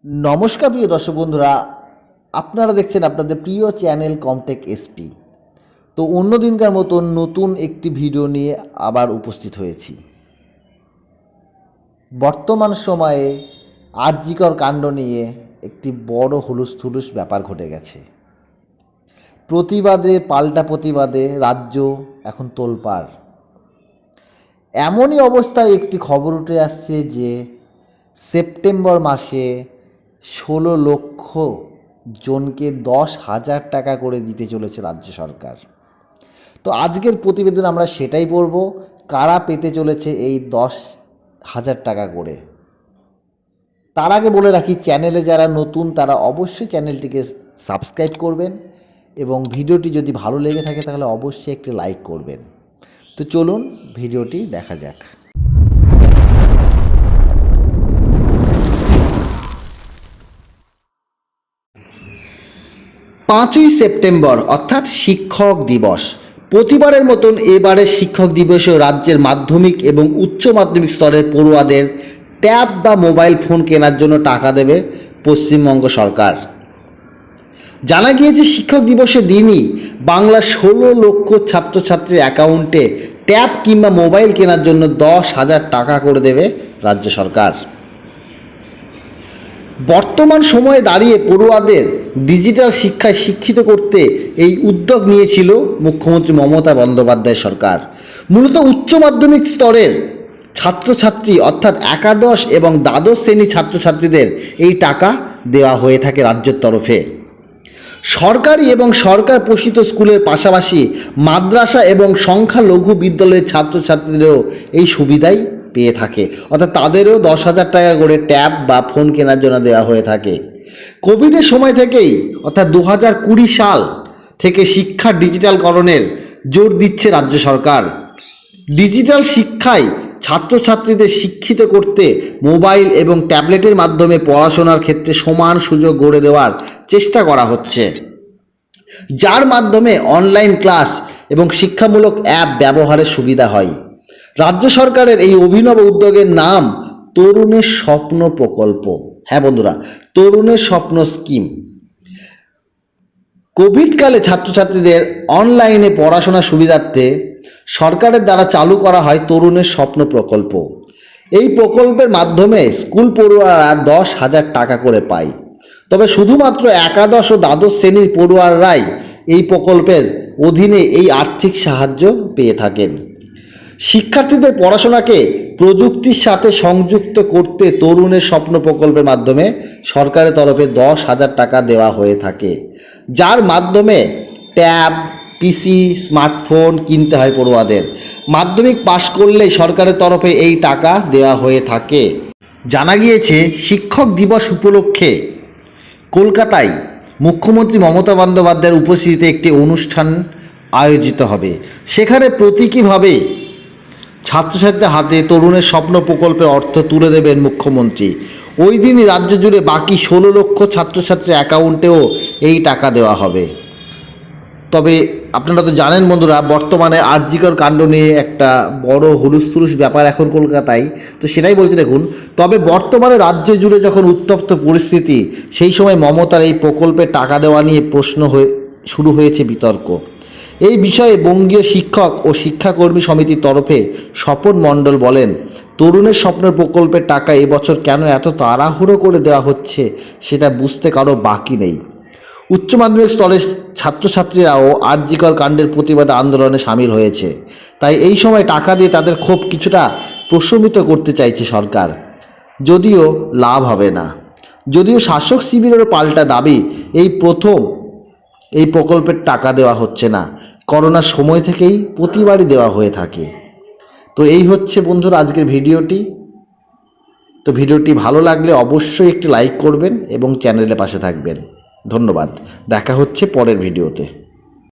নমস্কার প্রিয় দর্শক বন্ধুরা, আপনারা দেখছেন আপনাদের প্রিয় চ্যানেল কমটেক এসপি। তো অন্য দিনকার মতন নতুন একটি ভিডিও নিয়ে আবার উপস্থিত হয়েছি। বর্তমান সময়ে আরজিকর কাণ্ড নিয়ে একটি বড় হুলুস্থুলুস ব্যাপার ঘটে গেছে। প্রতিবাদে পাল্টা প্রতিবাদে রাজ্য এখন তোলপাড়। এমনই অবস্থায় একটি খবর উঠে আসছে যে সেপ্টেম্বর মাসে 16 লক্ষ জনকে 10,000 টাকা করে দিতে চলেছে রাজ্য সরকার। তো আজকের প্রতিবেদন আমরা সেটাই পড়ব, কারা পেতে চলেছে এই 10,000 টাকা করে। তার আগে বলে রাখি, চ্যানেলে যারা নতুন তারা অবশ্যই চ্যানেলটিকে সাবস্ক্রাইব করবেন এবং ভিডিওটি যদি ভালো লেগে থাকে তাহলে অবশ্যই একটি লাইক করবেন। তো চলুন ভিডিওটি দেখা যাক। 5ই সেপ্টেম্বর অর্থাৎ শিক্ষক দিবস। প্রতিবারের মতন এবারের শিক্ষক দিবসেও রাজ্যের মাধ্যমিক এবং উচ্চ মাধ্যমিক স্তরের পড়ুয়াদের ট্যাব বা মোবাইল ফোন কেনার জন্য টাকা দেবে পশ্চিমবঙ্গ সরকার। জানা গিয়েছে শিক্ষক দিবসের দিনই বাংলা 16 লক্ষ ছাত্রছাত্রীর অ্যাকাউন্টে ট্যাব কিংবা মোবাইল কেনার জন্য 10,000 টাকা করে দেবে রাজ্য সরকার। বর্তমান সময়ে দাঁড়িয়ে পড়ুয়াদের ডিজিটাল শিক্ষায় শিক্ষিত করতে এই উদ্যোগ নিয়েছিল মুখ্যমন্ত্রী মমতা বন্দ্যোপাধ্যায় সরকার। মূলত উচ্চ মাধ্যমিক স্তরের ছাত্রছাত্রী অর্থাৎ একাদশ এবং দ্বাদশ শ্রেণী ছাত্রছাত্রীদের এই টাকা দেওয়া হয়ে থাকে রাজ্যের তরফে। সরকারি এবং সরকার পোষিত স্কুলের পাশাপাশি মাদ্রাসা এবং সংখ্যালঘু বিদ্যালয়ের ছাত্রছাত্রীদেরও এই সুবিধাই পেয়ে থাকে, অর্থাৎ তাদেরও 10,000 টাকা করে ট্যাব বা ফোন কেনার জন্য দেওয়া হয়ে থাকে। কোভিডের সময় থেকেই অর্থাৎ 2020 সাল থেকে শিক্ষা ডিজিটালকরণের জোর দিচ্ছে রাজ্য সরকার। ডিজিটাল শিক্ষায় ছাত্রছাত্রীদের শিক্ষিত করতে মোবাইল এবং ট্যাবলেটের মাধ্যমে পড়াশোনার ক্ষেত্রে সমান সুযোগ গড়ে দেওয়ার চেষ্টা করা হচ্ছে, যার মাধ্যমে অনলাইন ক্লাস এবং শিক্ষামূলক অ্যাপ ব্যবহারের সুবিধা হয়। রাজ্য সরকারের এই অভিনব উদ্যোগের নাম তরুণের স্বপ্ন প্রকল্প। হ্যাঁ বন্ধুরা, তরুণের স্বপ্ন স্কিম। কোভিডকালে ছাত্রছাত্রীদের অনলাইনে পড়াশোনার সুবিধার্থে সরকারের দ্বারা চালু করা হয় তরুণের স্বপ্ন প্রকল্প। এই প্রকল্পের মাধ্যমে স্কুল পড়ুয়ারা 10,000 টাকা করে পায়। তবে শুধুমাত্র একাদশ ও দ্বাদশ শ্রেণীর পড়ুয়ারাই এই প্রকল্পের অধীনে এই আর্থিক সাহায্য পেয়ে থাকেন। শিক্ষার্থীদের পড়াশোনাকে প্রযুক্তির সাথে সংযুক্ত করতে তরুণের স্বপ্ন প্রকল্পের মাধ্যমে সরকারের তরফে 10,000 টাকা দেওয়া হয়ে থাকে, যার মাধ্যমে ট্যাব, পিসি, স্মার্টফোন কিনতে হয় পড়ুয়াদের। মাধ্যমিক পাশ করলেই সরকারের তরফে এই টাকা দেওয়া হয়ে থাকে। জানা গিয়েছে শিক্ষক দিবস উপলক্ষে কলকাতায় মুখ্যমন্ত্রী মমতা বন্দ্যোপাধ্যায়ের উপস্থিতিতে একটি অনুষ্ঠান আয়োজিত হবে। সেখানে প্রতীকীভাবে ছাত্রছাত্রীদের হাতে তরুণের স্বপ্ন প্রকল্পের অর্থ তুলে দেবেন মুখ্যমন্ত্রী। ওই দিনই রাজ্য জুড়ে বাকি 16 লক্ষ ছাত্রছাত্রীর অ্যাকাউন্টেও এই টাকা দেওয়া হবে। তবে আপনারা তো জানেন বন্ধুরা, বর্তমানে আরজিকর কাণ্ড নিয়ে একটা বড় হুলুস্থুলুস ব্যাপার এখন কলকাতায়। তো সেটাই বলছি দেখুন। তবে বর্তমানে রাজ্য জুড়ে যখন উত্তপ্ত পরিস্থিতি, সেই সময় মমতার এই প্রকল্পে টাকা দেওয়া নিয়ে শুরু হয়েছে বিতর্ক। এই বিষয়ে বঙ্গীয় শিক্ষক ও শিক্ষাকর্মী সমিতির তরফে স্বপন মণ্ডল বলেন, তরুণের স্বপ্নের প্রকল্পের টাকা এবছর কেন এত তাড়াহুড়ো করে দেওয়া হচ্ছে সেটা বুঝতে কারো বাকি নেই। উচ্চ মাধ্যমিক স্তরের ছাত্রছাত্রীরাও আরজিকর কাণ্ডের প্রতিবাদে আন্দোলনে সামিল হয়েছে। তাই এই সময় টাকা দিয়ে তাদের ক্ষোভ কিছুটা প্রশমিত করতে চাইছে সরকার, যদিও লাভ হবে না। যদিও শাসক শিবিরেরও পাল্টা দাবি, এই প্রথম এই প্রকল্পের টাকা দেওয়া হচ্ছে না, করোনার সময় থেকেই প্রতিবারই দেওয়া হয়ে থাকে। তো এই হচ্ছে বন্ধুরা আজকের ভিডিওটি। তো ভিডিওটি ভালো লাগলে অবশ্যই একটি লাইক করবেন এবং চ্যানেলের পাশে থাকবেন। ধন্যবাদ। দেখা হচ্ছে পরের ভিডিওতে।